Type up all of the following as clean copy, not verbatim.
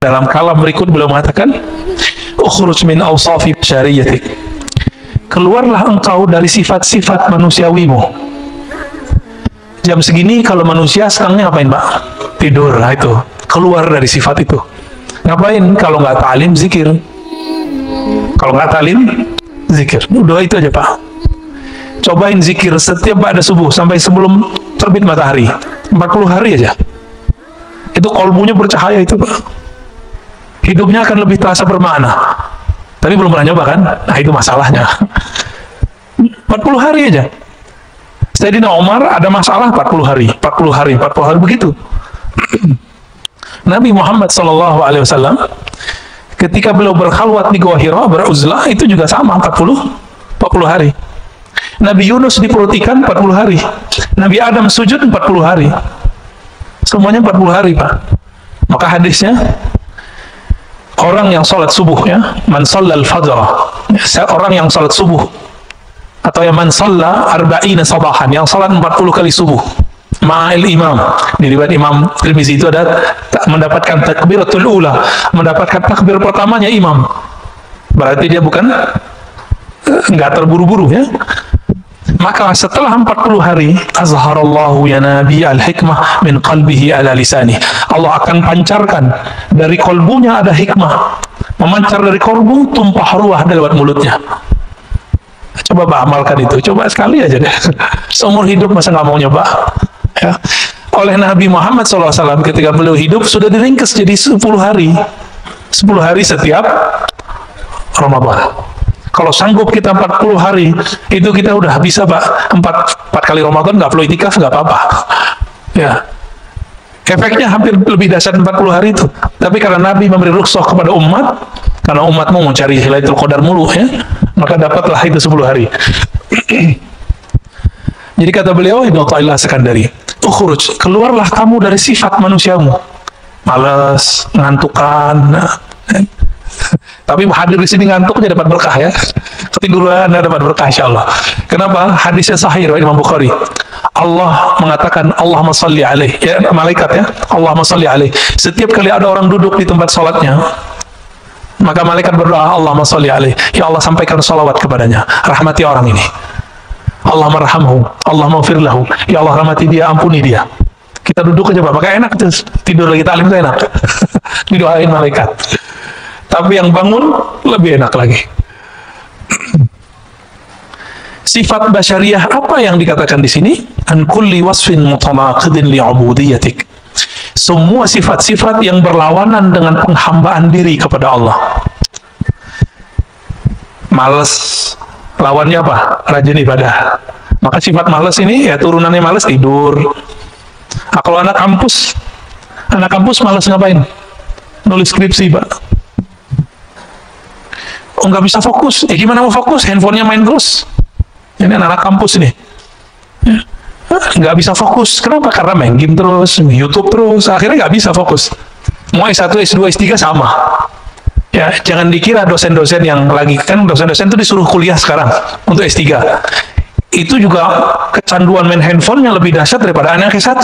Dalam kalam berikut beliau mengatakan, ukhruj min awsafi syariyatik, keluarlah engkau dari sifat-sifat manusiawimu. Jam segini kalau manusia sekarangnya ngapain Pak? Tidur. Nah itu, keluar dari sifat itu. Ngapain? Kalau nggak talim, zikir. Kalau nggak talim, zikir. Udah itu aja Pak. Cobain zikir setiap pada subuh sampai sebelum terbit matahari. 40 hari aja. Itu kolbunya bercahaya itu Pak. Hidupnya akan lebih terasa bermakna. Tapi belum pernah nyoba kan? Nah itu masalahnya. 40 hari aja. Sayyidina Umar ada masalah 40 hari, 40 hari, 40 hari begitu. Nabi Muhammad SAW ketika beliau berkhalwat di Gua Hira, beruzlah, itu juga sama 40 hari. Nabi Yunus di perut ikan 40 hari. Nabi Adam sujud 40 hari. Semuanya 40 hari Pak. Maka hadisnya, orang yang sholat subuh ya, man shallal fajr, orang yang sholat subuh, atau yang man shalla arba'ina sabahan, yang sholat 40 kali subuh ma'il imam, di riwayat Imam Tirmizi itu ada mendapatkan takbiratul ula, mendapatkan takbir pertamanya imam, berarti dia bukan nggak terburu-buru ya. Maka setelah 40 hari, azharallahu ya nabi al-hikmah min qalbihi ala lisani, Allah akan pancarkan dari kolbunya ada hikmah, memancar dari kolbu, tumpah ruah lewat mulutnya. Coba Pak amalkan itu, coba sekali aja deh. Seumur hidup masa nggak mau nyoba ya. Oleh Nabi Muhammad SAW ketika beliau hidup sudah diringkas jadi 10 hari 10 hari setiap Ramadan. Kalau sanggup kita 40 hari, itu kita udah bisa Pak, 4 kali Ramadan, nggak perlu itikaf, nggak apa-apa. Ya. Efeknya hampir lebih dahsyat 40 hari itu. Tapi karena Nabi memberi rukhsah kepada umat, karena umatmu mau cari Lailatul Qadar mulu ya, maka dapatlah itu 10 hari. Jadi kata beliau, Ibnu Athaillah Sekandari, ukhruj, keluarlah kamu dari sifat manusiamu. Malas, ngantukan, tapi hadir di sini ngantuk aja dapat berkah ya. Ketiduran dapat berkah insyaallah. Kenapa? Hadisnya sahih riwayat Imam Bukhari. Allah mengatakan Allahumma shalli alaih, ya malaikat ya, Allahumma shalli alaih. Setiap kali ada orang duduk di tempat salatnya, maka malaikat berdoa Allahumma shalli alaih, ya Allah sampaikan salawat kepadanya, rahmati orang ini. Allahumma rahamhu, Allahumma ighfir lahu, ya Allah rahmati dia, ampuni dia. Kita duduk aja Pak, maka enak tuh, tidur lagi talim itu enak. Didoain malaikat. Tapi yang bangun lebih enak lagi. Sifat basyariyah apa yang dikatakan di sini? An kulli wasfin mutanaqidin li'ubudiyatik. Semua sifat-sifat yang berlawanan dengan penghambaan diri kepada Allah. Malas, lawannya apa? Rajin ibadah. Maka sifat malas ini ya turunannya malas, tidur. Nah, kalau anak kampus malas ngapain? Nulis skripsi Pak. Oh nggak bisa fokus, gimana mau fokus? Handphonenya main terus. Ini anak-anak kampus ini, nggak bisa fokus. Kenapa? Karena main game terus, YouTube terus, akhirnya nggak bisa fokus. Mau S1, S2, S3 sama. Ya, jangan dikira dosen-dosen yang lagi, kan dosen-dosen itu disuruh kuliah sekarang untuk S3. Itu juga kecanduan main handphone yang lebih dahsyat daripada anak S1.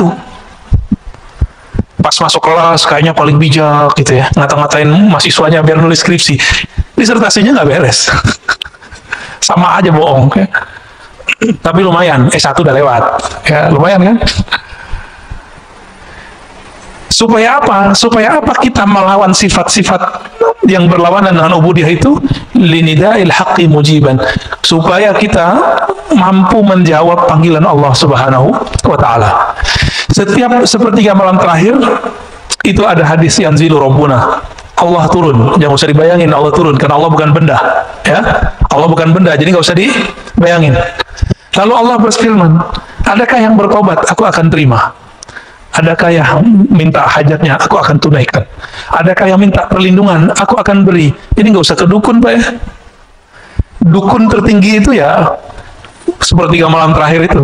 Pas masuk kelas kayaknya paling bijak gitu ya, ngata-ngatain mahasiswanya biar nulis skripsi, disertasinya nggak beres. Sama aja bohong ya. Tapi lumayan, S1 udah lewat ya, lumayan kan. Supaya apa? Supaya apa kita melawan sifat-sifat yang berlawanan dengan ubudiyah itu? Linidail haqqi mujiban, supaya kita mampu menjawab panggilan Allah Subhanahu wa Ta'ala. Setiap sepertiga malam terakhir itu ada hadis yanzilu rabbuna, Allah turun. Jangan usah dibayangin Allah turun, karena Allah bukan benda ya. Allah bukan benda, jadi nggak usah dibayangin. Lalu Allah berfirman, adakah yang bertobat? Aku akan terima. Adakah yang minta hajatnya? Aku akan tunaikan. Adakah yang minta perlindungan? Aku akan beri. Ini nggak usah ke dukun Pak ya. Dukun tertinggi itu ya sepertiga malam terakhir itu.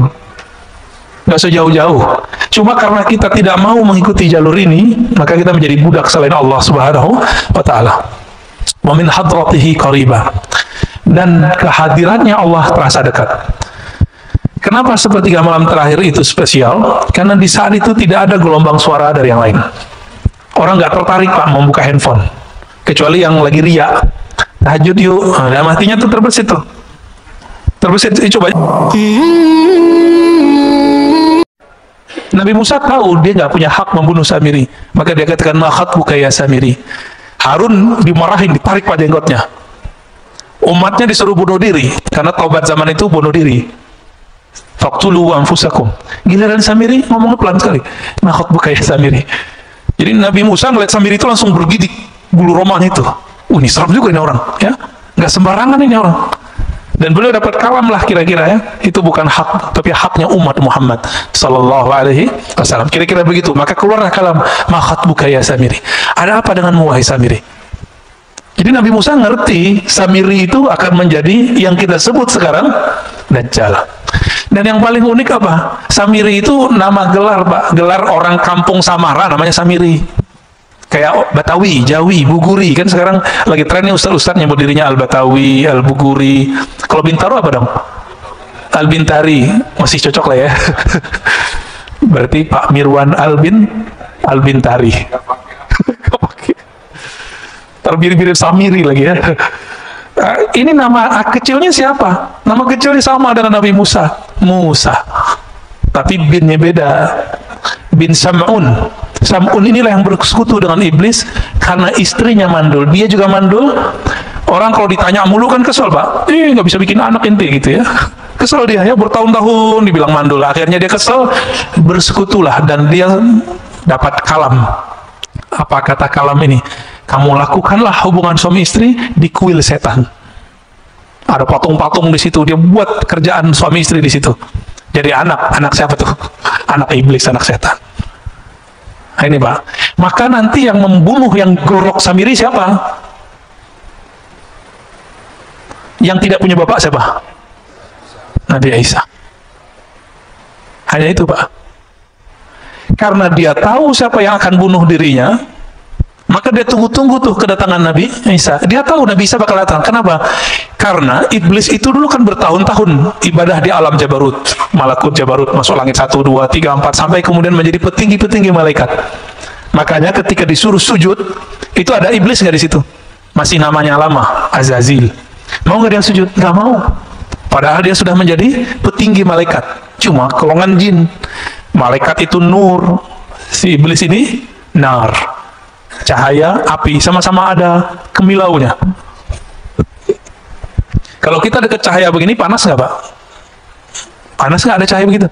Nggak sejauh-jauh. Cuma karena kita tidak mau mengikuti jalur ini, maka kita menjadi budak selain Allah Subhanahu wa Ta'ala. Wa min hadratihi qariba. Dan kehadirannya Allah terasa dekat. Kenapa sepertiga malam terakhir itu spesial? Karena di saat itu tidak ada gelombang suara dari yang lain. Orang nggak tertarik Pak membuka handphone, kecuali yang lagi riya. Tahajud yuk, nah, matinya tuh terbesit tuh. Terbesit, coba. Nabi Musa tahu dia nggak punya hak membunuh Samiri, maka dia katakan ma khatbuka ya Samiri. Harun dimarahin, ditarik pada jenggotnya. Umatnya disuruh bunuh diri, karena taubat zaman itu bunuh diri. Faqtulu anfusakum. Giliran Samiri ngomongnya pelan sekali. Ma khatbuka ya Samiri. Jadi Nabi Musa ngeliat Samiri itu langsung bergidik bulu romanya itu. Ini serem juga ini orang, ya. Nggak sembarangan ini orang. Dan beliau dapat kalam lah kira-kira ya. Itu bukan hak, tapi haknya umat Muhammad sallallahu alaihi wasallam. Kira-kira begitu. Maka keluarlah kalam, ma khatbuka ya Samiri. Ada apa denganmu wahai Samiri? Jadi Nabi Musa ngerti Samiri itu akan menjadi yang kita sebut sekarang Dajjal. Dan yang paling unik apa? Samiri itu nama gelar, Pak. Gelar orang kampung Samara namanya Samiri. Kayak Batawi, Jawi, Buguri. Kan sekarang lagi trennya ustaz-ustaz nyebut dirinya Al-Batawi, Al-Buguri. Kalau Bintaro apa dong? Al-Bintari. Masih cocok lah ya. Berarti Pak Mirwan Al-Bintari. Terbiri-biri Samiri lagi ya. Ini nama kecilnya siapa? Nama kecilnya sama dengan Nabi Musa. Musa. Tapi binnya beda. Bin Sam'un. Sam'un inilah yang bersekutu dengan iblis karena istrinya mandul. Dia juga mandul. Orang kalau ditanya mulu kan kesel, Pak. Nggak bisa bikin anak ente gitu ya. Kesel dia ya, bertahun-tahun dibilang mandul. Akhirnya dia kesel, bersekutulah dan dia dapat kalam. Apa kata kalam ini? Kamu lakukanlah hubungan suami istri di kuil setan. Ada patung-patung di situ, dia buat kerjaan suami istri di situ. Jadi anak siapa tuh? Anak iblis, anak setan. Nah, ini Pak. Maka nanti yang membunuh yang gorok Samiri siapa? Yang tidak punya bapak siapa? Nabi Isa. Hanya itu Pak. Karena dia tahu siapa yang akan bunuh dirinya, maka dia tunggu-tunggu tuh kedatangan Nabi Isa. Dia tahu Nabi Isa bakal datang. Kenapa? Karena iblis itu dulu kan bertahun-tahun ibadah di alam Jabarut. Malakut Jabarut, masuk langit 1, 2, 3, 4, sampai kemudian menjadi petinggi-petinggi malaikat. Makanya ketika disuruh sujud, itu ada iblis nggak di situ? Masih namanya lama, Azazil. Mau nggak dia sujud? Nggak mau. Padahal dia sudah menjadi petinggi malaikat. Cuma golongan jin. Malaikat itu nur. Si iblis ini nar. Cahaya, api, sama-sama ada kemilaunya. Kalau kita dekat cahaya begini, panas nggak Pak? Panas nggak ada cahaya begitu?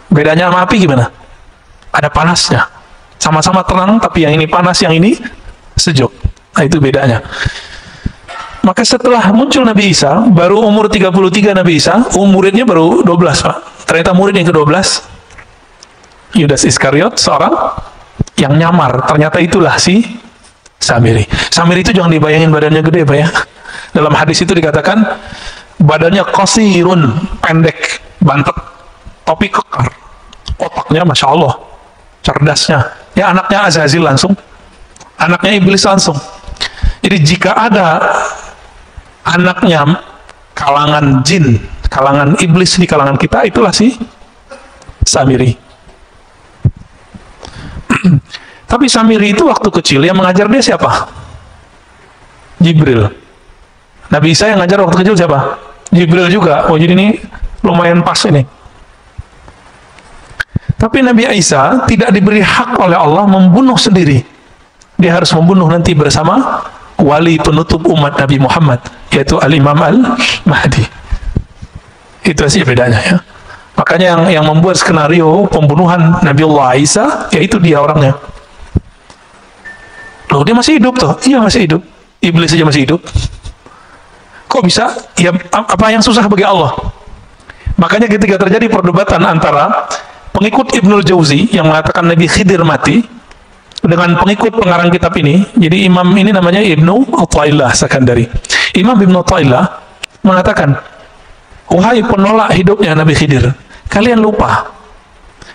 Bedanya sama api gimana? Ada panasnya. Sama-sama terang, tapi yang ini panas, yang ini sejuk. Nah, itu bedanya. Maka setelah muncul Nabi Isa, baru umur 33 Nabi Isa, muridnya baru 12 Pak. Ternyata murid yang ke-12, Yudas Iskariot, seorang yang nyamar. Ternyata itulah si Samiri. Samiri itu jangan dibayangin badannya gede Pak ya. Dalam hadis itu dikatakan badannya qasirun, pendek, bantet, topi kekar, otaknya Masya Allah, cerdasnya. Ya anaknya Azazil langsung, anaknya iblis langsung. Jadi jika ada anaknya kalangan jin, kalangan iblis di kalangan kita, itulah si Samiri. Tapi Samiri itu waktu kecil yang mengajar dia siapa? Jibril. Nabi Isa yang ngajar waktu kecil siapa? Jibril juga. Oh jadi ini lumayan pas ini. Tapi Nabi Isa tidak diberi hak oleh Allah membunuh sendiri. Dia harus membunuh nanti bersama wali penutup umat Nabi Muhammad, yaitu Al-Imam Al-Mahdi. Itu sih bedanya ya. Makanya yang membuat skenario pembunuhan Nabiullah Isa, yaitu dia orangnya. Loh dia masih hidup toh? Iya masih hidup. Iblis saja masih hidup. Kok bisa? Ya apa yang susah bagi Allah? Makanya ketika terjadi perdebatan antara pengikut Ibnul Jauzi yang mengatakan Nabi Khidir mati dengan pengikut pengarang kitab ini, jadi imam ini namanya Ibnu Athaillah Sakandari. Imam Ibnu Athaillah mengatakan, wahai penolak hidupnya Nabi Khidir, kalian lupa,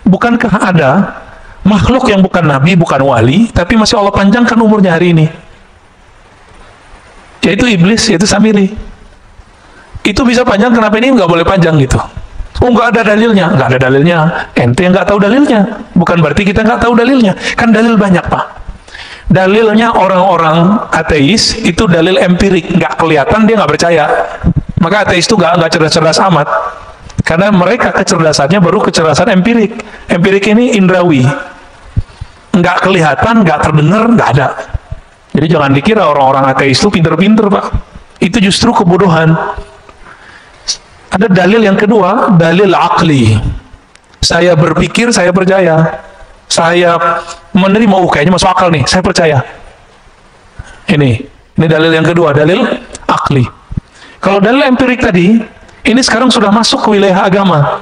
bukankah ada makhluk yang bukan nabi, bukan wali, tapi masih Allah panjangkan umurnya hari ini, yaitu iblis, yaitu Samiri. Itu bisa panjang, kenapa ini nggak boleh panjang gitu? Oh nggak ada dalilnya, nggak ada dalilnya. Ente yang nggak tahu dalilnya, bukan berarti kita nggak tahu dalilnya. Kan dalil banyak Pak. Dalilnya orang-orang ateis itu dalil empirik, nggak kelihatan, dia nggak percaya. Maka ateis itu nggak cerdas-cerdas amat, karena mereka kecerdasannya baru kecerdasan empirik. Empirik ini indrawi, nggak kelihatan, nggak terdengar, nggak ada. Jadi jangan dikira orang-orang ateis itu pinter-pinter, Pak. Itu justru kebodohan. Ada dalil yang kedua, dalil akli. Saya berpikir, saya percaya. Saya menerima, kayaknya masuk akal nih, saya percaya. Ini dalil yang kedua, dalil akli. Kalau dalil empirik tadi, ini sekarang sudah masuk ke wilayah agama.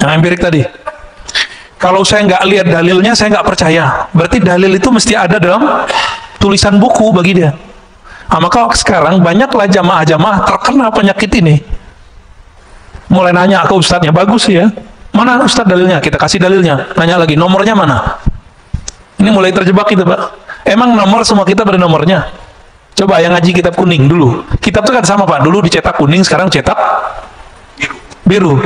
Yang empirik tadi. Kalau saya nggak lihat dalilnya, saya nggak percaya. Berarti dalil itu mesti ada dalam tulisan buku bagi dia. Nah, maka sekarang banyaklah jamaah-jamaah terkena penyakit ini. Mulai nanya ke ustadznya, bagus ya. Mana ustadz dalilnya? Kita kasih dalilnya. Nanya lagi, nomornya mana? Ini mulai terjebak kita, Pak. Emang nomor semua kita pada nomornya? Coba yang ngaji kitab kuning dulu. Kitab itu kan sama, Pak. Dulu dicetak kuning, sekarang cetak biru.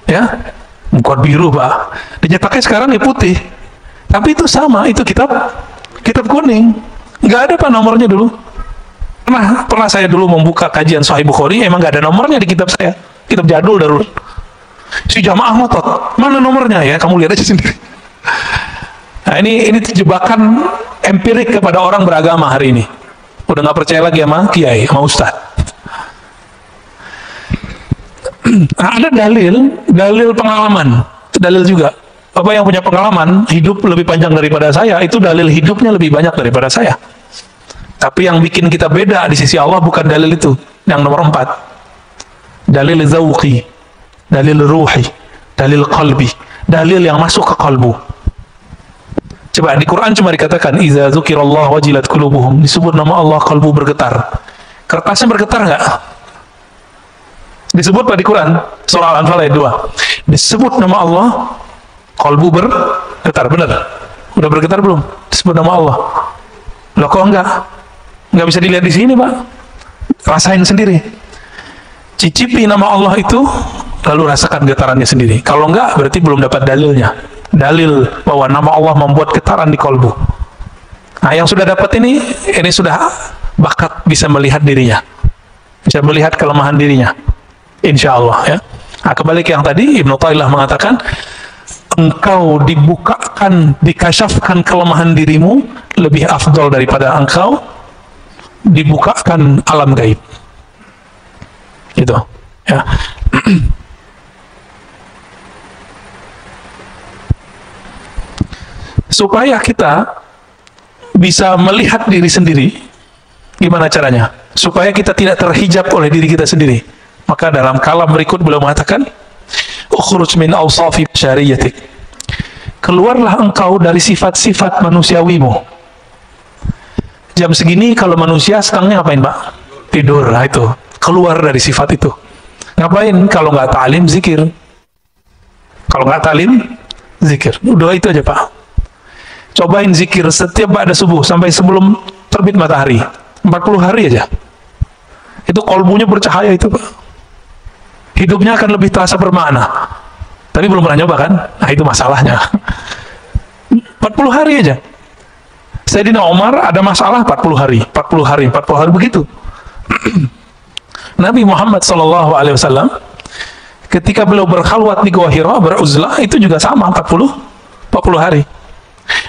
Ya? Bukan biru, Pak. Dicetaknya sekarang ya putih. Tapi itu sama, itu kitab kuning. Nggak ada, Pak, nomornya dulu. Pernah saya dulu membuka kajian Sahih Bukhari, emang nggak ada nomornya di kitab saya. Kitab jadul darul. Si jamaah ngotot, mana nomornya ya? Kamu lihat aja sendiri. Nah, ini jebakan empirik kepada orang beragama hari ini. Udah nggak percaya lagi sama kiai, sama ustaz. Nah, ada dalil pengalaman, itu dalil juga. Bapak yang punya pengalaman hidup lebih panjang daripada saya, itu dalil hidupnya lebih banyak daripada saya. Tapi yang bikin kita beda di sisi Allah bukan dalil itu. Yang nomor 4, dalil zawqi, dalil ruhi, dalil qalbi, dalil yang masuk ke kalbu. Coba di Quran cuma dikatakan iza dzukirallah wajilat qulubuhum, disebut nama Allah kalbu bergetar. Kertasnya bergetar nggak? Disebut Pak di Quran surah Al-Anfal ayat 2. Disebut nama Allah kalbu bergetar, benar? Udah bergetar belum? Disebut nama Allah. Loh kok enggak? Nggak bisa dilihat di sini, Pak. Rasain sendiri. Cicipi nama Allah itu, lalu rasakan getarannya sendiri. Kalau enggak, berarti belum dapat dalilnya. Dalil bahwa nama Allah membuat getaran di kalbu. Nah, yang sudah dapat ini sudah bakat bisa melihat dirinya. Bisa melihat kelemahan dirinya. Insya Allah, ya. Nah, kembali ke yang tadi, Ibnu Ta'ilah mengatakan, engkau dibukakan, dikasyafkan kelemahan dirimu, lebih afdol daripada engkau dibukakan alam gaib. Gitu, ya. Supaya kita bisa melihat diri sendiri, gimana caranya? Supaya kita tidak terhijab oleh diri kita sendiri. Maka dalam kalam berikut beliau mengatakan, ukhruj min awsafi syariyatik. Keluarlah engkau dari sifat-sifat manusiawimu. Jam segini kalau manusia setengahnya ngapain, Pak? Tidur. Nah, itu keluar dari sifat itu. Ngapain? Kalau nggak talim, zikir. Kalau nggak talim, zikir. Udah itu aja, Pak. Cobain zikir setiap pada subuh sampai sebelum terbit matahari. 40 hari aja. Itu kolbunya bercahaya itu, Pak. Hidupnya akan lebih terasa bermakna. Tapi belum pernah nyoba kan? Nah, itu masalahnya. 40 hari aja. Sayyidina Umar ada masalah 40 hari, 40 hari, 40 hari begitu. Nabi Muhammad SAW ketika beliau berkhalwat di Gua Hira, beruzlah, itu juga sama 40 hari.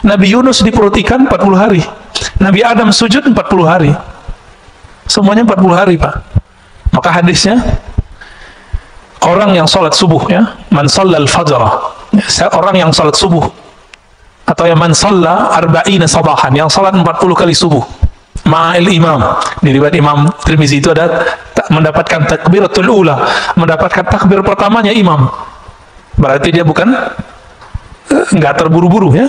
Nabi Yunus di perut ikan 40 hari. Nabi Adam sujud 40 hari. Semuanya 40 hari, Pak. Maka hadisnya, orang yang sholat subuh, ya, man shallal fajr, orang yang sholat subuh, atau yang man shalla arba'ina sabahan, yang sholat 40 kali subuh, ma'il imam, di riwayat Imam Tirmizi itu ada mendapatkan takbiratul ula, mendapatkan takbir pertamanya imam. Berarti dia bukan nggak terburu-buru, ya.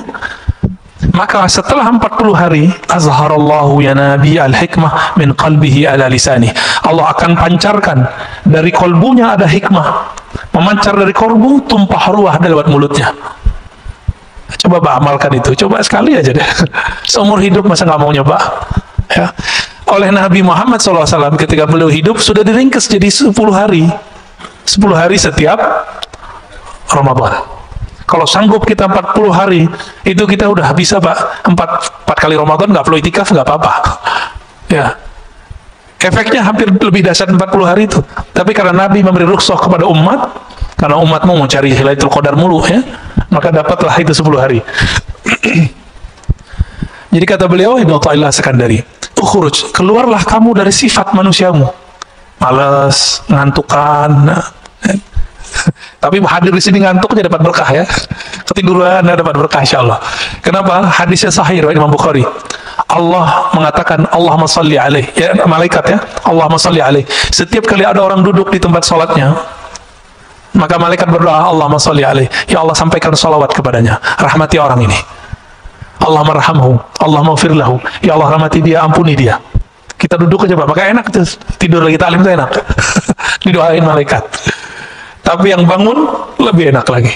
Maka setelah 40 hari, azharallahu ya nabi al-hikmah min qalbihi ala lisani. Allah akan pancarkan dari kolbunya ada hikmah. Memancar dari kolbu, tumpah ruah lewat mulutnya. Coba Pak amalkan itu. Coba sekali aja deh. Seumur hidup masa nggak mau nyoba? Ya. Oleh Nabi Muhammad SAW ketika beliau hidup, sudah diringkas jadi 10 hari. 10 hari setiap Ramadan. Kalau sanggup kita 40 hari, itu kita udah bisa Pak. 4 kali Ramadan nggak perlu itikaf, nggak apa-apa. Ya. Efeknya hampir lebih dahsyat 40 hari itu. Tapi karena Nabi memberi rukhsah kepada umat, karena umatmu mau cari Lailatul Qadar mulu ya, maka dapatlah itu 10 hari. Jadi kata beliau Ibnu Athaillah Sekandari, "Ukhruj, keluarlah kamu dari sifat manusiamu. Malas, ngantukan." Tapi hadir di sini ngantuk aja dapat berkah ya. Ketiduran dapat berkah insyaallah. Kenapa? Hadisnya sahih riwayat Imam Bukhari. Allah mengatakan Allahumma shalli alaih, ya malaikat ya, Allahumma shalli alaih. Setiap kali ada orang duduk di tempat salatnya, maka malaikat berdoa Allahumma shalli alaih, ya Allah sampaikan salawat kepadanya, rahmati orang ini. Allahumma rahamhu, Allahumma ighfir lahu, ya Allah rahmati dia, ampuni dia. Kita duduk aja Pak, maka enak tuh, tidur lagi taklim itu enak. Didoain malaikat. Tapi yang bangun lebih enak lagi.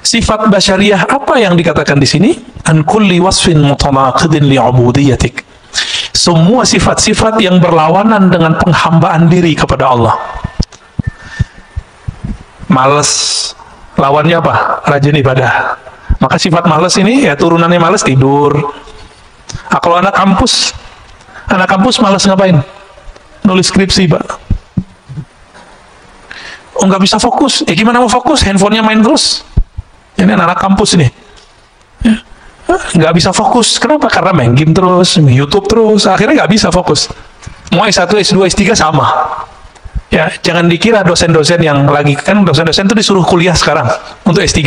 Sifat basyariyah apa yang dikatakan di sini? An kulli wasfin mutanaqidin li'ubudiyatik. Semua sifat-sifat yang berlawanan dengan penghambaan diri kepada Allah. Males, lawannya apa? Rajin ibadah. Maka sifat males ini ya turunannya males tidur. Nah, kalau anak kampus males ngapain? Nulis skripsi Pak. Oh nggak bisa fokus. Gimana mau fokus? Handphonenya main terus. Ini anak-anak kampus ini. Ya. Nggak bisa fokus. Kenapa? Karena main game terus, main YouTube terus. Akhirnya nggak bisa fokus. Mau S1, S2, S3 sama. Ya, jangan dikira dosen-dosen yang lagi, kan dosen-dosen itu disuruh kuliah sekarang untuk S3.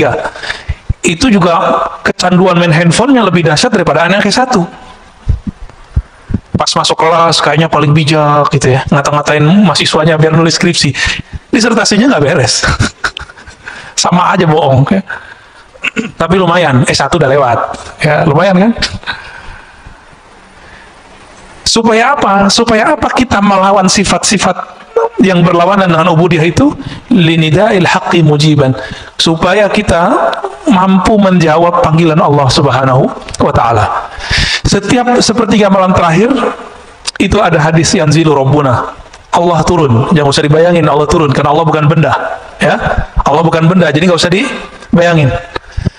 Itu juga kecanduan main handphone yang lebih dahsyat daripada anak S1. Pas masuk kelas kayaknya paling bijak gitu ya, ngata-ngatain mahasiswanya biar nulis skripsi. Disertasinya nggak beres. Sama aja bohong ya. Tapi lumayan, S1 udah lewat. Ya, lumayan kan? Supaya apa? Supaya apa kita melawan sifat-sifat yang berlawanan dengan ubudiyah itu? Linida'il haqqi mujiban. Supaya kita mampu menjawab panggilan Allah Subhanahu wa taala. Setiap sepertiga malam terakhir itu ada hadis yanzilu rabbuna. Allah turun. Jangan usah dibayangin Allah turun karena Allah bukan benda, ya. Allah bukan benda, jadi nggak usah dibayangin.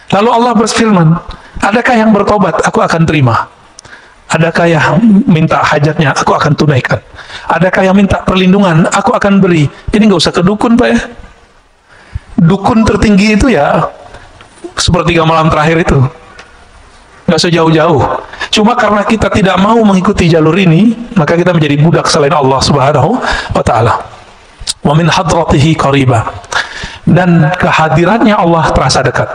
Lalu Allah berfirman, adakah yang bertobat? Aku akan terima. Adakah yang minta hajatnya? Aku akan tunaikan. Adakah yang minta perlindungan? Aku akan beri. Jadi nggak usah ke dukun Pak ya. Dukun tertinggi itu ya sepertiga malam terakhir itu. Nggak usah jauh-jauh. Cuma karena kita tidak mau mengikuti jalur ini, maka kita menjadi budak selain Allah Subhanahu wa ta'ala. Wa min hadratihi qariba. Dan kehadirannya Allah terasa dekat.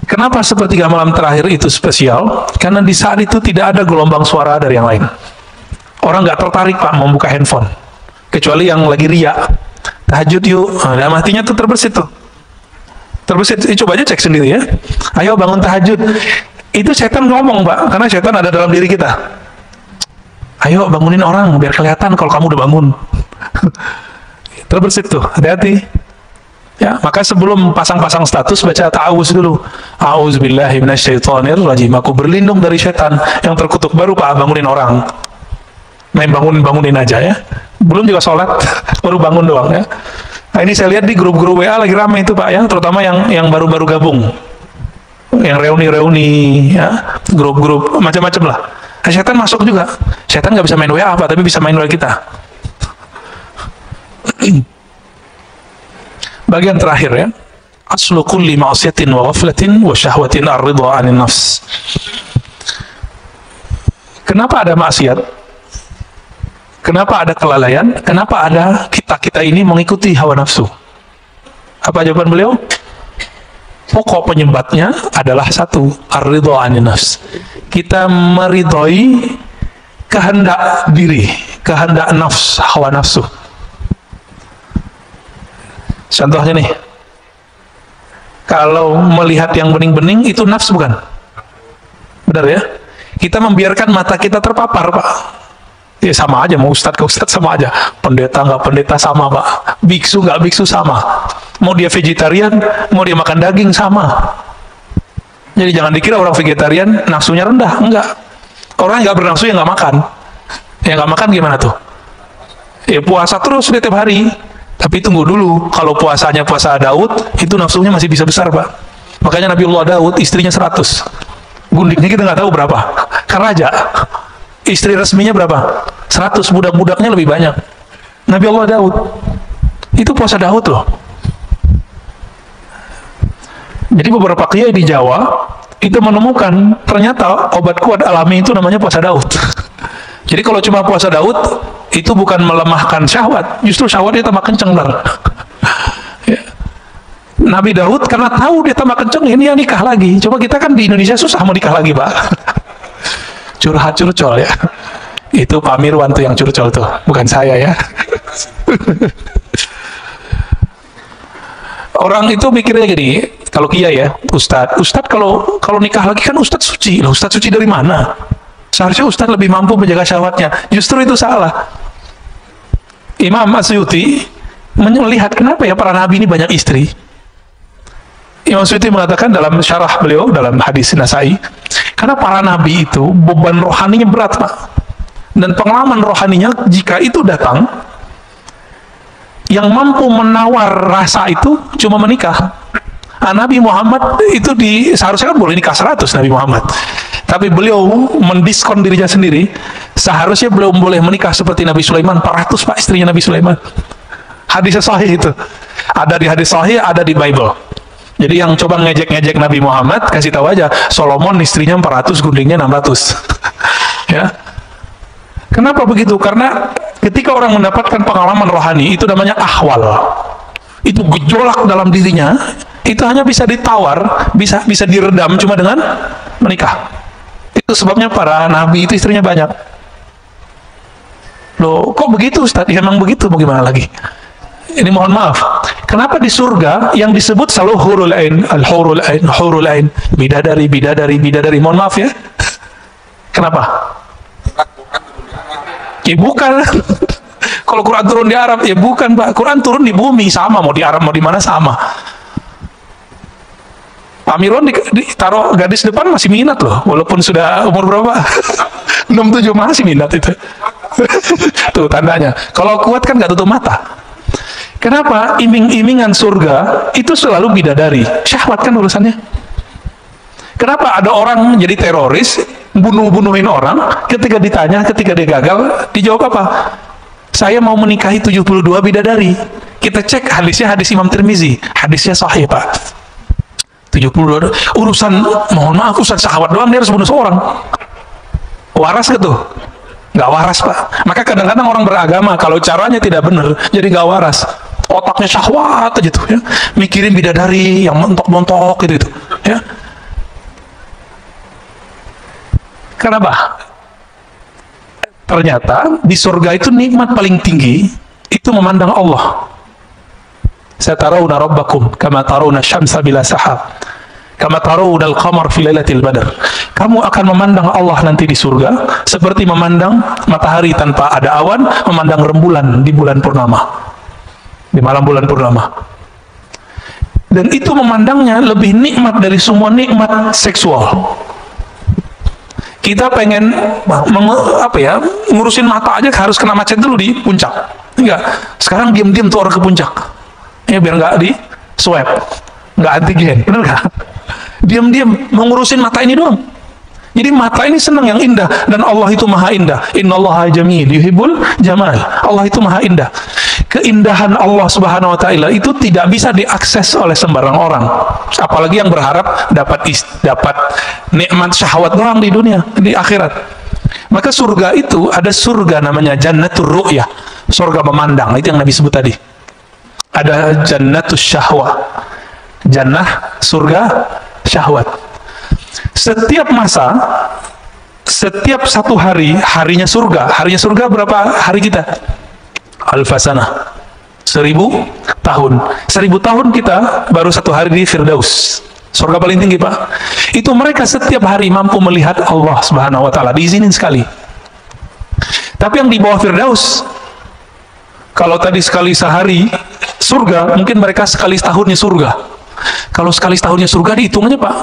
Kenapa sepertiga malam terakhir itu spesial? Karena di saat itu tidak ada gelombang suara dari yang lain. Orang nggak tertarik Pak membuka handphone, kecuali yang lagi riya. Tahajud yuk, nah, matinya tuh terbesit tuh. Terbesit, coba aja cek sendiri ya. Ayo bangun tahajud. Itu setan ngomong Pak, karena setan ada dalam diri kita. Ayo bangunin orang biar kelihatan kalau kamu udah bangun. Terbesit tuh, hati-hati. Ya, maka sebelum pasang-pasang status baca ta'awuz dulu. A'udzubillahi minasyaitonirrajim. Aku berlindung dari setan yang terkutuk. Baru Pak bangunin orang. Main bangunin aja ya. Belum juga sholat, baru bangun doang ya. Nah, ini saya lihat di grup-grup WA lagi ramai itu Pak ya, terutama yang baru-baru gabung. Yang reuni-reuni ya, grup-grup macam-macam lah. Nah, setan masuk juga. Setan nggak bisa main WA Pak, tapi bisa main WA kita. Bagian terakhir ya, aslu kulli ma'siyatin wa ghaflatin wa syahwatin ar-ridha 'anil nafs. Kenapa ada maksiat? Kenapa ada kelalaian? Kenapa ada kita ini mengikuti hawa nafsu? Apa jawaban beliau? Pokok penyebabnya adalah satu, ar-ridha 'anil nafs. Kita meridhoi kehendak diri, kehendak nafs, hawa nafsu. Contohnya nih, kalau melihat yang bening-bening itu nafsu bukan? Benar ya? Kita membiarkan mata kita terpapar Pak. Ya sama aja, mau ustadz ke ustadz sama aja, pendeta nggak pendeta sama Pak, biksu nggak biksu sama, mau dia vegetarian, mau dia makan daging sama. Jadi jangan dikira orang vegetarian nafsunya rendah, enggak. Orang yang nggak bernafsu yang nggak makan. Yang nggak makan gimana tuh? Ya puasa terus dia tiap hari. Tapi tunggu dulu, kalau puasanya puasa Daud, itu nafsunya masih bisa besar, Pak. Makanya Nabiullah Daud, istrinya 100. Gundiknya kita nggak tahu berapa. Kan raja. Istri resminya berapa? 100, budak-budaknya lebih banyak. Nabiullah Daud. Itu puasa Daud loh. Jadi beberapa kiai di Jawa, itu menemukan, ternyata obat kuat alami itu namanya puasa Daud. Jadi kalau cuma puasa Daud, itu bukan melemahkan syahwat, justru syahwatnya tambah kenceng. Ya. Nabi Daud karena tahu dia tambah kenceng, ini ya nikah lagi. Coba kita kan di Indonesia susah mau nikah lagi, Pak. Curhat curcol ya. Itu Pak Mirwan tuh yang curcol tuh, bukan saya ya. Orang itu mikirnya gini, kalau kiai ya, Ustadz kalau nikah lagi kan Ustadz suci. Loh, Ustadz suci dari mana? Seharusnya Ustadz lebih mampu menjaga syahwatnya. Justru itu salah. Imam Asyuti melihat kenapa ya para nabi ini banyak istri. Imam Asyuti mengatakan dalam syarah beliau dalam hadis Nasai, karena para nabi itu beban rohaninya berat, Pak. Dan pengalaman rohaninya jika itu datang, yang mampu menawar rasa itu cuma menikah. Nabi Muhammad itu seharusnya kan boleh nikah 100 Nabi Muhammad. Tapi beliau mendiskon dirinya sendiri, seharusnya beliau boleh menikah seperti Nabi Sulaiman, 400 Pak istrinya Nabi Sulaiman. Hadisnya sahih itu. Ada di hadis sahih, ada di Bible. Jadi yang coba ngejek-ngejek Nabi Muhammad, kasih tahu aja, Solomon istrinya 400, gundingnya 600. Ya. Kenapa begitu? Karena ketika orang mendapatkan pengalaman rohani, itu namanya ahwal. Itu gejolak dalam dirinya, itu hanya bisa ditawar, bisa diredam cuma dengan menikah. Itu sebabnya para nabi itu istrinya banyak. Loh, kok begitu Ustaz? Ya, memang begitu, mau gimana lagi? Ini mohon maaf. Kenapa di surga yang disebut selalu hurul ain, al-hurul ain, hurul ain, bidadari, bidadari, bidadari. Mohon maaf ya. Kenapa? Ya bukan. Kalau Quran turun di Arab, ya bukan, Pak. Quran turun di bumi, sama. Mau di Arab, mau di mana, sama. Pak Mirwan ditaruh gadis depan masih minat loh, walaupun sudah umur berapa? 67 masih minat itu. Tuh tandanya. Kalau kuat kan nggak tutup mata. Kenapa? Iming-imingan surga itu selalu bidadari. Syahwat kan urusannya. Kenapa ada orang jadi teroris, bunuhin orang, ketika ditanya, ketika dia gagal, dijawab apa? Saya mau menikahi 72 bidadari. Kita cek hadisnya, hadis Imam Tirmizi. Hadisnya sahih, Pak. 72 urusan, mohon maaf, urusan syahwat doang dia harus bunuh seorang. Waras gitu? Nggak waras, Pak. Maka kadang-kadang orang beragama kalau caranya tidak benar, jadi nggak waras. Otaknya syahwat aja tuh ya. Mikirin bidadari yang montok-montok gitu ya. Kenapa? Ternyata di surga itu nikmat paling tinggi itu memandang Allah. Satarawna rabbakum kama tarawna syamsa bila sahab kama tarawna al-qamar fi lailatul badr. Kamu akan memandang Allah nanti di surga seperti memandang matahari tanpa ada awan, memandang rembulan di bulan purnama, di malam bulan purnama. Dan itu memandangnya lebih nikmat dari semua nikmat seksual. Kita pengen ngurusin mata aja harus kena macet dulu di puncak. Enggak. Sekarang diam-diam tuh orang ke puncak. Ya biar nggak di swab, nggak antigen, benar nggak? Diam-diam mengurusin mata ini doang. Jadi mata ini senang yang indah, dan Allah itu maha indah. Innallaha jamil yuhibbul jamal. Allah itu maha indah. Keindahan Allah Subhanahu wa taala itu tidak bisa diakses oleh sembarang orang. Apalagi yang berharap dapat nikmat syahwat doang di dunia, di akhirat. Maka surga itu ada surga namanya jannatur ru'yah, surga memandang. Itu yang Nabi sebut tadi. Ada jannatus syahwat, jannah surga syahwat. Setiap masa, setiap satu hari, harinya surga berapa hari kita? Alfasanah, 1000 tahun. 1000 tahun kita baru satu hari di Firdaus, surga paling tinggi, Pak. Itu mereka setiap hari mampu melihat Allah Subhanahu wa taala, diizinin sekali. Tapi yang di bawah Firdaus, kalau tadi sekali sehari surga, mungkin mereka sekali setahunnya surga. Kalau sekali setahunnya surga dihitung aja, Pak,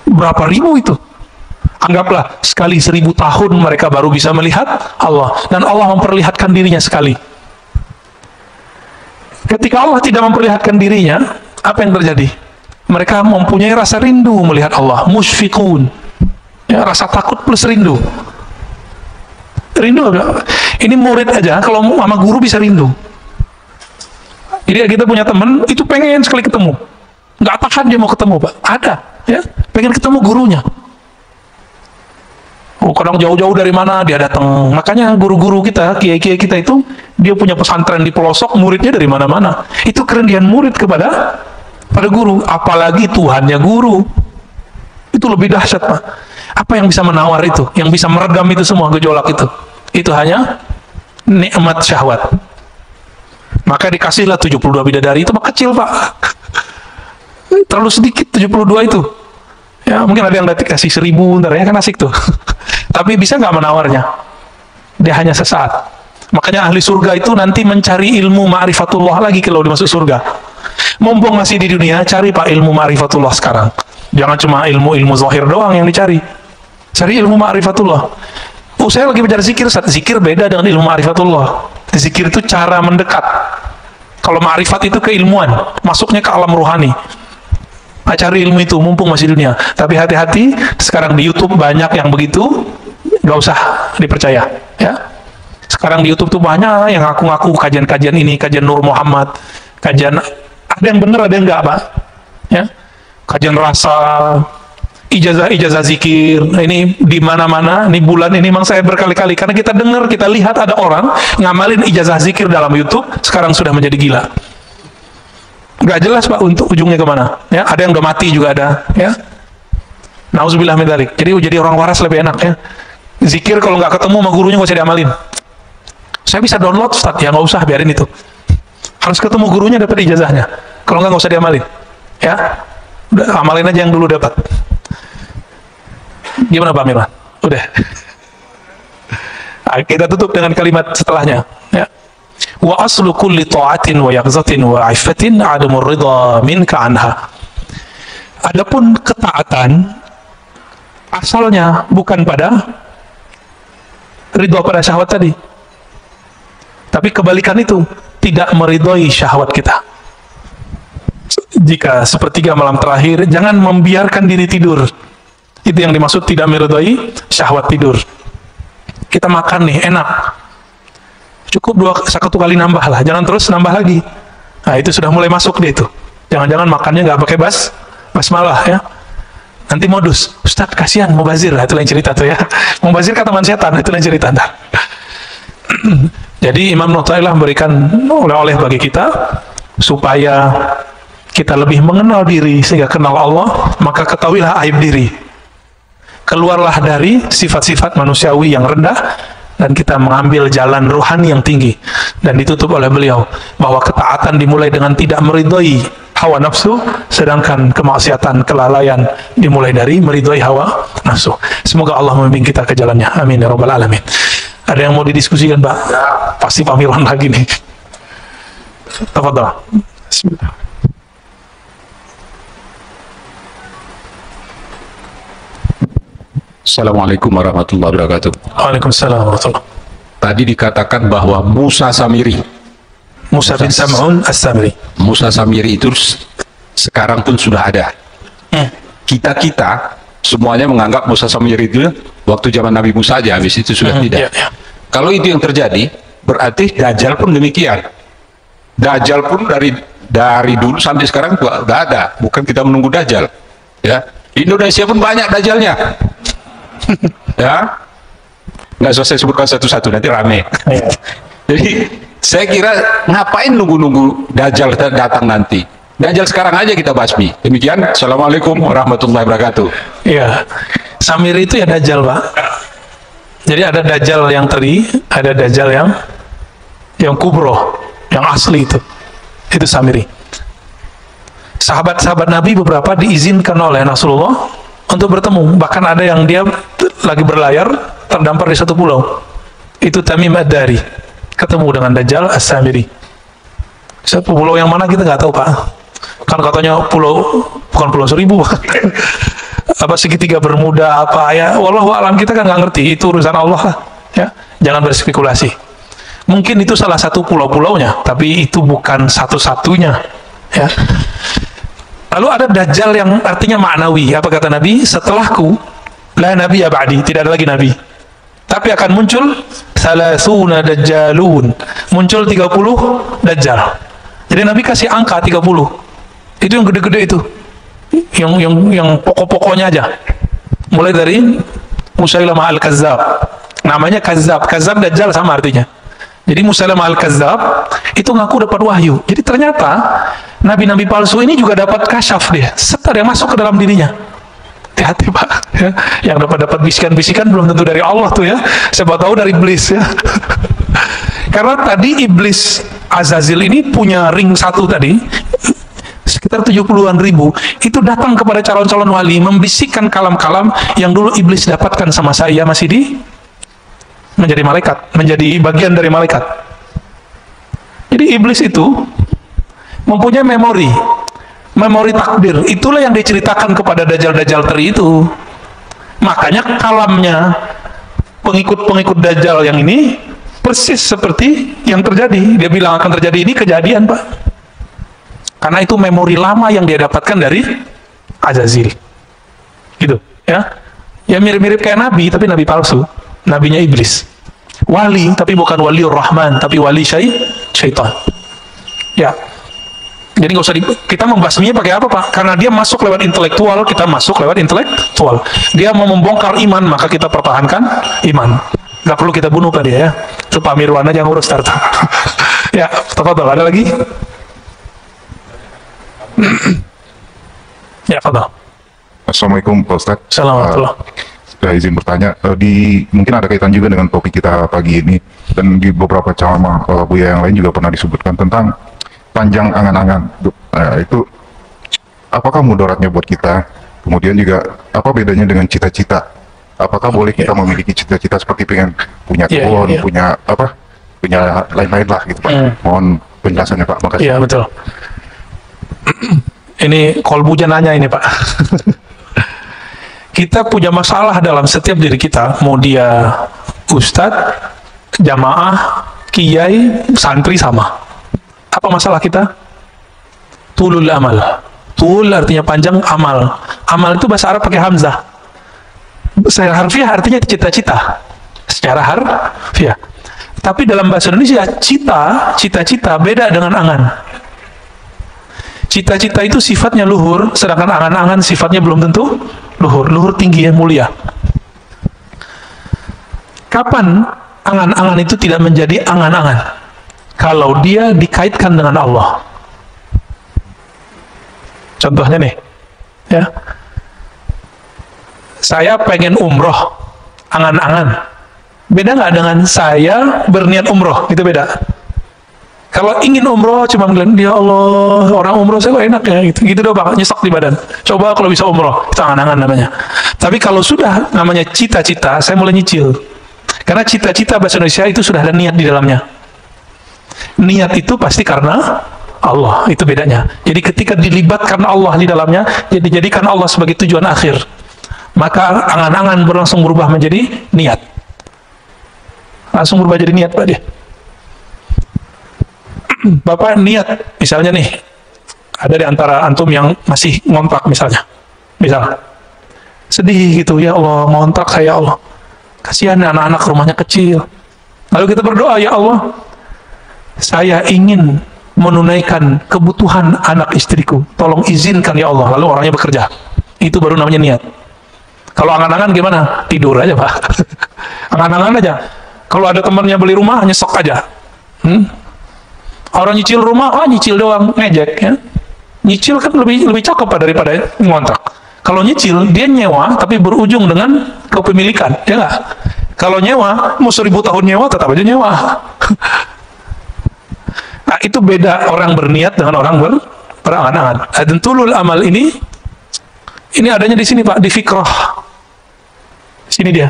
berapa ribu itu? Anggaplah sekali 1000 tahun mereka baru bisa melihat Allah, dan Allah memperlihatkan dirinya sekali. Ketika Allah tidak memperlihatkan dirinya, apa yang terjadi? Mereka mempunyai rasa rindu melihat Allah, musyfiqun. Ya, rasa takut plus rindu. Rindu apa? Ini murid aja, kalau sama guru bisa rindu. Jadi kita punya teman, itu pengen sekali ketemu. Nggak tahan dia mau ketemu, Pak. Ada, ya, pengen ketemu gurunya. Oh, kadang jauh-jauh dari mana dia datang. Makanya guru-guru kita, kiai-kiai kita itu, dia punya pesantren di pelosok, muridnya dari mana-mana. Itu kerendian murid pada guru. Apalagi Tuhannya guru. Itu lebih dahsyat, Pak. Apa yang bisa menawar itu? Yang bisa meredam itu semua gejolak itu? Itu hanya nikmat syahwat. Maka dikasihlah 72 bidadari. Itu mah kecil, Pak. Terlalu sedikit 72 itu. Ya, mungkin ada yang dikasih 1000, ntar ya, kan asik tuh. Tapi bisa nggak menawarnya? Dia hanya sesaat. Makanya ahli surga itu nanti mencari ilmu ma'rifatullah lagi kalau dimasuk surga. Mumpung masih di dunia, cari Pak ilmu ma'rifatullah sekarang. Jangan cuma ilmu-ilmu zahir doang yang dicari. Cari ilmu ma'rifatullah. Oh, saya lagi belajar zikir. Zikir beda dengan ilmu ma'rifatullah. Zikir itu cara mendekat. Kalau ma'rifat itu keilmuan, masuknya ke alam rohani. Nah, cari ilmu itu mumpung masih dunia. Tapi hati-hati, sekarang di YouTube banyak yang begitu, nggak usah dipercaya. Ya, sekarang di YouTube tuh banyak yang ngaku-ngaku kajian-kajian ini, kajian Nur Muhammad, kajian ada yang benar, ada yang enggak, Pak. Ya, kajian rasa, ijazah zikir. Nah, ini di mana-mana. Ini bulan ini memang saya berkali-kali karena kita dengar, kita lihat ada orang ngamalin ijazah zikir dalam YouTube, sekarang sudah menjadi gila. Nggak jelas, Pak, untuk ujungnya kemana. Ya, ada yang udah mati juga ada. Ya, nauzubillah min dzalik. Jadi orang waras lebih enak, ya. Zikir kalau nggak ketemu sama gurunya nggak usah diamalin. Saya bisa download, Ustaz. Ya nggak usah, biarin itu. Harus ketemu gurunya dapat ijazahnya. Kalau nggak usah diamalin. Ya, udah amalin aja yang dulu dapat. Gimana Pak Mirwan? Udah. Nah, kita tutup dengan kalimat setelahnya. Ya. Wa aslu kulli ta'atin wa yaqzatin wa 'iffatin 'adamur ridha minka anha. Adapun ketaatan asalnya bukan pada ridha pada syahwat tadi. Tapi kebalikan itu, tidak meridhoi syahwat kita. Jika sepertiga malam terakhir, jangan membiarkan diri tidur. Itu yang dimaksud tidak meridhoi syahwat tidur. Kita makan nih, enak. Cukup satu kali nambah lah, jangan terus nambah lagi. Nah, itu sudah mulai masuk dia itu. Jangan-jangan makannya nggak pakai basmalah, ya. Nanti modus, Ustadz kasihan mubazir, itu lain cerita tuh, ya. Mubazir kan teman setan, itu lain cerita. Jadi Imam Nu'ta'ilah memberikan oleh-oleh bagi kita supaya kita lebih mengenal diri sehingga kenal Allah, maka ketahuilah aib diri. Keluarlah dari sifat-sifat manusiawi yang rendah dan kita mengambil jalan rohani yang tinggi. Dan ditutup oleh beliau bahwa ketaatan dimulai dengan tidak meridhoi hawa nafsu, sedangkan kemaksiatan, kelalaian dimulai dari meridhoi hawa nafsu. Semoga Allah membimbing kita ke jalannya. Amin ya rabbal alamin. Ada yang mau didiskusikan, Pak? Pasti Pak Mirwan lagi nih. Tafadhal. Bismillah. Assalamualaikum warahmatullahi wabarakatuh. Waalaikumsalam warahmatullahi wabarakatuh. Tadi dikatakan bahwa Musa Samiri, Musa bin Sam'un As-Samiri. Musa Samiri itu sekarang pun sudah ada. Kita semuanya menganggap Musa Samiri itu waktu zaman Nabi Musa aja, habis itu sudah tidak. Ya. Kalau itu yang terjadi, berarti Dajjal pun demikian. Dajjal pun dari dulu sampai sekarang nggak ada. Bukan kita menunggu Dajjal. Ya, Indonesia pun banyak Dajjalnya. Ya, nggak usah saya sebutkan satu-satu, nanti rame. Jadi saya kira ngapain nunggu-nunggu Dajjal datang nanti? Dajjal sekarang aja kita basmi. Demikian. Assalamualaikum warahmatullahi wabarakatuh. Iya, Samiri itu ya Dajjal, Pak. Jadi ada Dajjal yang teri, ada Dajjal yang kubro, yang asli itu Samiri. Sahabat-sahabat Nabi beberapa diizinkan oleh Rasulullah untuk bertemu. Bahkan ada yang dia lagi berlayar terdampar di satu pulau. Itu Tamim Ad-Dari ketemu dengan Dajjal As-Samiri. Satu pulau yang mana kita nggak tahu, Pak. Kan katanya bukan pulau seribu. Apa segitiga Bermuda apa ya, wallahu alam, kita kan nggak ngerti, itu urusan Allah, ya. Jangan berspekulasi. Mungkin itu salah satu pulau-pulaunya, tapi itu bukan satu-satunya. Ya. Lalu ada Dajjal yang artinya maknawi. Apa kata Nabi? Setelahku, la nabi ba'di, tidak ada lagi Nabi. Tapi akan muncul salasuna dajjalun. Muncul 30 Dajjal. Jadi Nabi kasih angka 30. Itu yang gede-gede itu. Yang pokok-pokoknya aja. Mulai dari Musailamah al-Kazzab. Namanya Kazzab. Kazzab Dajjal sama artinya. Jadi Musailamah al-Kazzab itu ngaku dapat wahyu. Jadi ternyata nabi-nabi palsu ini juga dapat kasyaf dia. Setar yang masuk ke dalam dirinya. Hati-hati Pak. Ya. Yang dapat bisikan-bisikan belum tentu dari Allah tuh ya. Siapa tahu dari iblis ya. Karena tadi iblis Azazil ini punya ring satu tadi. Sekitar 70-an ribu. Itu datang kepada calon-calon wali. Membisikkan kalam-kalam yang dulu iblis dapatkan sama saya masih menjadi malaikat, menjadi bagian dari malaikat. Jadi iblis itu mempunyai memori takdir. Itulah yang diceritakan kepada Dajjal-Dajjal teri itu. Makanya kalamnya pengikut-pengikut Dajjal yang ini persis seperti yang terjadi. Dia bilang akan terjadi ini kejadian Pak. Karena itu memori lama yang dia dapatkan dari Azazil. Gitu ya. Ya mirip-mirip kayak nabi tapi nabi palsu. Nabinya iblis. Wali, tapi bukan waliur rahman, tapi wali syaitan. Ya. Jadi nggak usah kita membasminya pakai apa Pak? Karena dia masuk lewat intelektual, kita masuk lewat intelektual. Dia mau membongkar iman, maka kita pertahankan iman. Nggak perlu kita bunuh Pak dia ya. Itu Pak Mirwan aja yang urus starter. Ya, tafadhol. Ada lagi? Ya, tafadhol. Assalamualaikum Pak Ustadz. Assalamualaikum. Saya izin bertanya, mungkin ada kaitan juga dengan topik kita pagi ini, dan di beberapa ceramah Buya yang lain juga pernah disebutkan tentang panjang angan-angan. Itu apakah mudaratnya buat kita? Kemudian juga apa bedanya dengan cita-cita? Apakah boleh kita memiliki cita-cita seperti pengen punya kebun, punya lain-lain lah gitu Pak? Mohon penjelasannya Pak. Makasih. Iya betul. Ini kolbuja nanya ini Pak. Kita punya masalah dalam setiap diri kita, mau dia ustadz, jamaah, kiai, santri sama. Apa masalah kita? Tulul amal. Tul artinya panjang, amal. Amal itu bahasa Arab pakai hamzah. Secara harfiah artinya cita-cita. Secara harfiah. Tapi dalam bahasa Indonesia, cita-cita beda dengan angan. Cita-cita itu sifatnya luhur, sedangkan angan-angan sifatnya belum tentu luhur. Luhur tinggi yang mulia. Kapan angan-angan itu tidak menjadi angan-angan? Kalau dia dikaitkan dengan Allah. Contohnya nih, ya. Saya pengen umroh, angan-angan. Beda nggak dengan saya berniat umroh? Itu beda. Kalau ingin umroh cuma bilang, ya Allah, orang umroh saya kok enak ya, gitu doang, nyesek di badan. Coba kalau bisa umroh, itu angan-angan namanya. Tapi kalau sudah namanya cita-cita, saya mulai nyicil. Karena cita-cita bahasa Indonesia itu sudah ada niat di dalamnya. Niat itu pasti karena Allah, itu bedanya. Jadi ketika dilibatkan Allah di dalamnya, dijadikan Allah sebagai tujuan akhir, maka angan-angan langsung berubah menjadi niat. Langsung berubah jadi niat Pak dia. Bapak niat, misalnya nih, ada di antara antum yang masih ngontrak misalnya, sedih gitu, ya Allah, ngontrak saya, Allah, kasihan anak-anak rumahnya kecil. Lalu kita berdoa, ya Allah, saya ingin menunaikan kebutuhan anak istriku, tolong izinkan ya Allah. Lalu orangnya bekerja. Itu baru namanya niat. Kalau angan-angan gimana? Tidur aja Pak. Angan-angan aja. Kalau ada temannya beli rumah, nyesek aja. Orang nyicil rumah, nyicil doang, ngejek ya. Nyicil kan lebih cakep Pak daripada ngontrak. Kalau nyicil, dia nyewa tapi berujung dengan kepemilikan, ya nggak? Kalau nyewa, mau 1000 tahun nyewa, tetap aja nyewa. Nah, itu beda orang berniat dengan orang berangan-angan. Dan tulul amal ini adanya di sini Pak, di fikrah. Sini dia.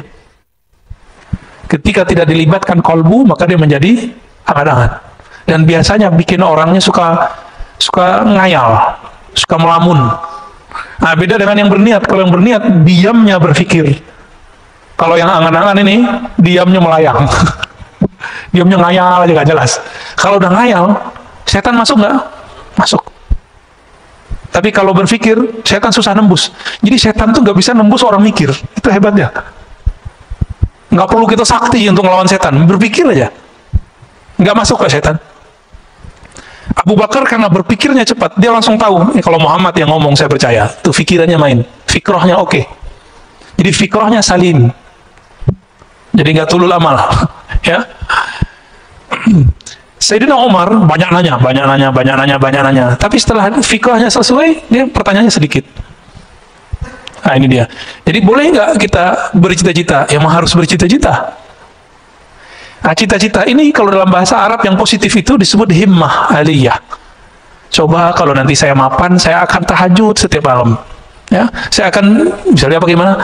Ketika tidak dilibatkan kolbu, maka dia menjadi angan-angan. Dan biasanya bikin orangnya suka ngayal, suka melamun. Nah, beda dengan yang berniat. Kalau yang berniat, diamnya berpikir. Kalau yang angan-angan ini, diamnya melayang. Diamnya ngayal aja gak jelas. Kalau udah ngayal, setan masuk nggak? Masuk. Tapi kalau berpikir, setan susah nembus. Jadi setan tuh nggak bisa nembus orang mikir. Itu hebatnya. Nggak perlu kita sakti untuk melawan setan. Berpikir aja. Nggak masuk ke setan. Abu Bakar karena berpikirnya cepat, dia langsung tahu, kalau Muhammad yang ngomong saya percaya. Tuh pikirannya main. Fikrohnya oke. Jadi fikrohnya salim. Jadi nggak tulul amal. Ya. Sayyidina Umar banyak nanya. Tapi setelah fikrohnya sesuai, dia pertanyaannya sedikit. Nah ini dia. Jadi boleh nggak kita bercita-cita? Ya harus bercita-cita. Nah cita-cita ini kalau dalam bahasa Arab yang positif itu disebut himmah aliyah. Coba kalau nanti saya mapan, saya akan tahajud setiap malam. Ya, saya akan misalnya bagaimana?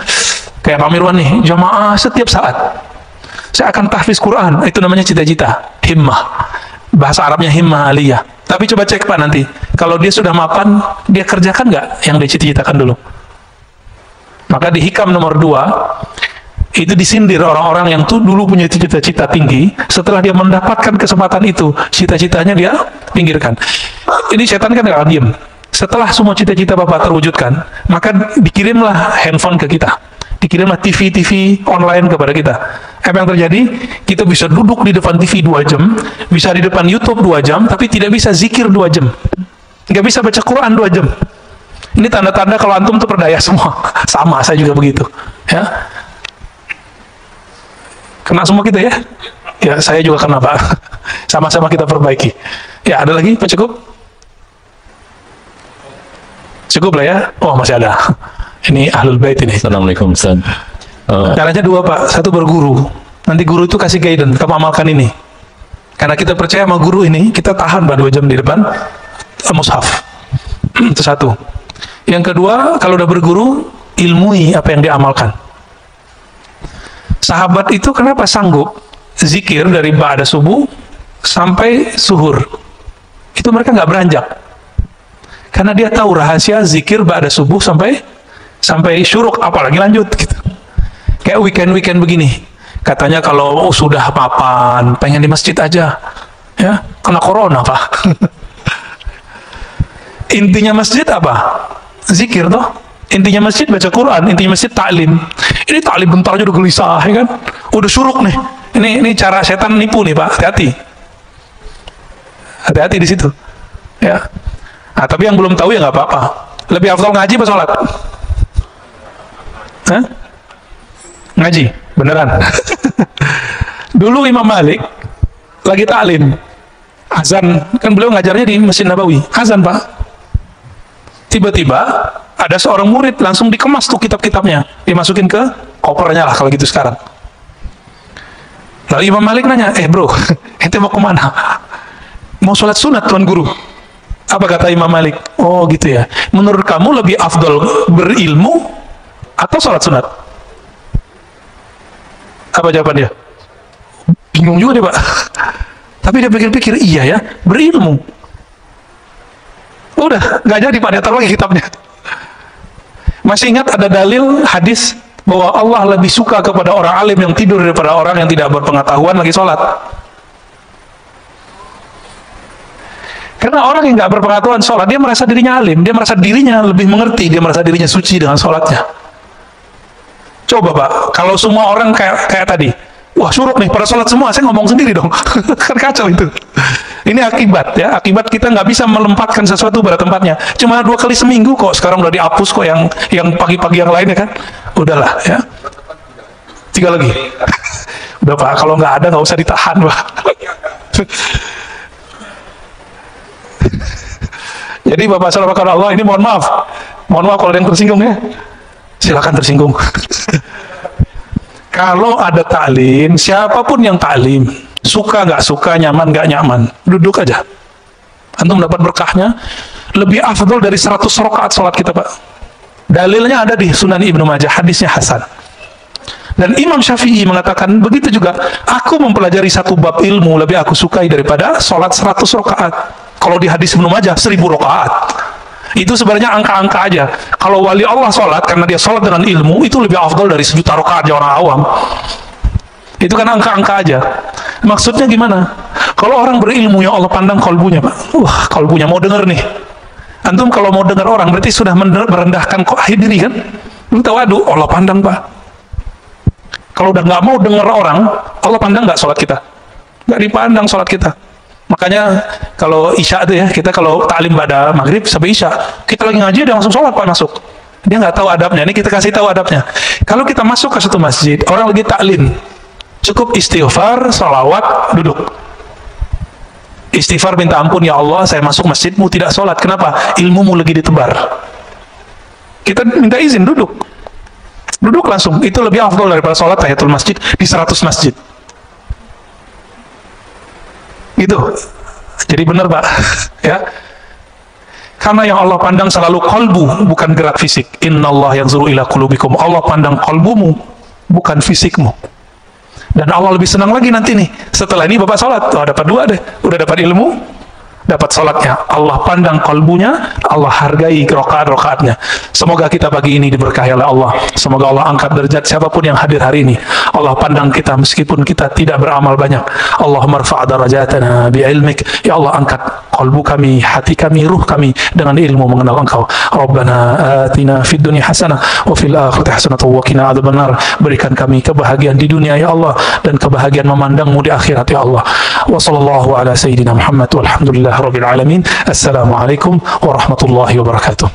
Kayak Pak Mirwan nih, jamaah setiap saat. Saya akan tahfiz Quran. Itu namanya cita-cita, himmah. Bahasa Arabnya himmah aliyah. Tapi coba cek Pak nanti, kalau dia sudah mapan, dia kerjakan nggak yang dia cita-citakan dulu? Maka di hikam nomor 2 itu disindir orang-orang yang tuh dulu punya cita-cita tinggi, setelah dia mendapatkan kesempatan itu, cita-citanya dia pinggirkan. Ini setan kan nggak akan diem. Setelah semua cita-cita Bapak terwujudkan, maka dikirimlah handphone ke kita, dikirimlah TV online kepada kita. Apa yang terjadi? Kita bisa duduk di depan TV 2 jam, bisa di depan YouTube 2 jam, tapi tidak bisa zikir 2 jam, nggak bisa baca Quran 2 jam. Ini tanda-tanda kalau antum tuh berdaya semua. Sama, saya juga begitu. Ya. Kena semua kita ya? Ya, saya juga kena Pak. Sama-sama kita perbaiki. Ya, ada lagi Pak cukup? Cukup lah ya? Oh, masih ada. Ini Ahlul Bait ini. Assalamualaikum Ustaz. Caranya 2 Pak. 1 berguru. Nanti guru itu kasih guidance, kamu amalkan ini. Karena kita percaya sama guru ini, kita tahan Pak 2 jam di depan mushaf. Itu 1. Yang kedua, kalau udah berguru, ilmui apa yang diamalkan. Sahabat itu kenapa sanggup zikir dari ba'da subuh sampai suhur? Itu mereka nggak beranjak. Karena dia tahu rahasia zikir ba'da subuh sampai syuruk, apalagi lanjut gitu. Kayak weekend begini. Katanya kalau sudah mapan, pengen di masjid aja. Ya, kena corona, Pak. Intinya masjid apa? Zikir toh. Intinya masjid baca Quran, intinya masjid taklim. Ini taklim bentar aja udah gelisah, ya kan? Udah syuruk nih. Ini cara setan nipu nih Pak, hati-hati. Hati-hati di situ. Ya. Nah, tapi yang belum tahu ya nggak apa-apa. Lebih afdal ngaji apa sholat? Hah? Ngaji, beneran. Dulu Imam Malik lagi taklim, azan, kan beliau ngajarnya di Masjid Nabawi, azan Pak. Tiba-tiba ada seorang murid langsung dikemas tuh kitab-kitabnya, dimasukin ke kopernya lah kalau gitu sekarang. Lalu Imam Malik nanya, bro, ente mau kemana? Mau sholat sunat tuan guru. Apa kata Imam Malik? Oh gitu ya. Menurut kamu lebih afdol berilmu atau sholat sunat? Apa jawaban dia? Bingung juga deh Pak. Tapi dia pikir-pikir, iya ya, berilmu. Udah, nggak jadi Pak, dia taruh lagi kitabnya. Masih ingat ada dalil hadis bahwa Allah lebih suka kepada orang alim yang tidur daripada orang yang tidak berpengetahuan lagi sholat. Karena orang yang nggak berpengetahuan sholat, dia merasa dirinya alim, dia merasa dirinya lebih mengerti, dia merasa dirinya suci dengan sholatnya. Coba Pak, kalau semua orang kayak tadi, wah syuruk nih, pada sholat semua, saya ngomong sendiri dong. Kan kacau itu. Ini akibat ya, akibat kita nggak bisa melempatkan sesuatu pada tempatnya. Cuma 2 kali seminggu kok, sekarang udah dihapus kok yang pagi-pagi yang lainnya kan. Udahlah ya. 3 lagi. Udah Pak, kalau nggak ada nggak usah ditahan Pak. Jadi Bapak saudara Allah, ini mohon maaf kalau ada yang tersinggung ya. Silakan tersinggung. Kalau ada taklim, siapapun yang taklim, suka nggak suka, nyaman nggak nyaman, duduk aja. Antum dapat berkahnya lebih afdal dari 100 rakaat sholat kita Pak. Dalilnya ada di Sunan Ibnu Majah, hadisnya hasan. Dan Imam Syafi'i mengatakan begitu juga. Aku mempelajari 1 bab ilmu lebih aku sukai daripada sholat 100 rakaat. Kalau di hadis Ibnu Majah 1000 rakaat. Itu sebenarnya angka-angka aja. Kalau wali Allah sholat karena dia sholat dengan ilmu, itu lebih afdal dari 1.000 rakaat orang awam. Itu kan angka-angka aja. Maksudnya gimana? Kalau orang berilmu, ya Allah pandang kolbunya, Pak. Wah, kolbunya mau denger nih. Antum kalau mau dengar orang berarti sudah merendahkan diri kan? Kita waduh, Allah pandang, Pak. Kalau udah nggak mau dengar orang, Allah pandang nggak sholat kita? Nggak dipandang sholat kita. Makanya kalau isya itu ya, kita kalau taklim pada maghrib sampai isya, kita lagi ngaji dia langsung sholat, Pak, masuk. Dia nggak tahu adabnya. Ini kita kasih tahu adabnya. Kalau kita masuk ke satu masjid, orang lagi taklim, cukup istighfar, salawat, duduk. Istighfar, minta ampun, ya Allah saya masuk masjidmu tidak sholat. Kenapa? Ilmumu lagi ditebar. Kita minta izin duduk. Duduk langsung. Itu lebih afdal daripada sholat tahiyatul masjid di 100 masjid. Gitu. Jadi benar, Pak. Ya. Karena yang Allah pandang selalu kolbu, bukan gerak fisik. Innallaha yanzuru ila qulubikum. Allah pandang kolbumu, bukan fisikmu. Dan Allah lebih senang lagi nanti nih, setelah ini Bapak sholat, oh, dapat dua deh, udah dapat ilmu, dapat sholatnya. Allah pandang kalbunya, Allah hargai rokaat-rokaatnya. Semoga kita pagi ini diberkahi oleh Allah. Semoga Allah angkat derajat siapapun yang hadir hari ini. Allah pandang kita meskipun kita tidak beramal banyak. Allahumma rfa' darajatana bi'ilmik. Ya Allah, angkat kalbu kami, hati kami, ruh kami dengan ilmu mengenal Engkau. Rabbana atina fid dunya hasanah wa fil akhirati hasanah wa qina adzabannar. Berikan kami kebahagiaan di dunia ya Allah, dan kebahagiaan memandangmu di akhirat ya Allah. Wa sallallahu ala sayyidina Muhammad walhamdulillah rabbil alamin. Assalamualaikum warahmatullahi wabarakatuh.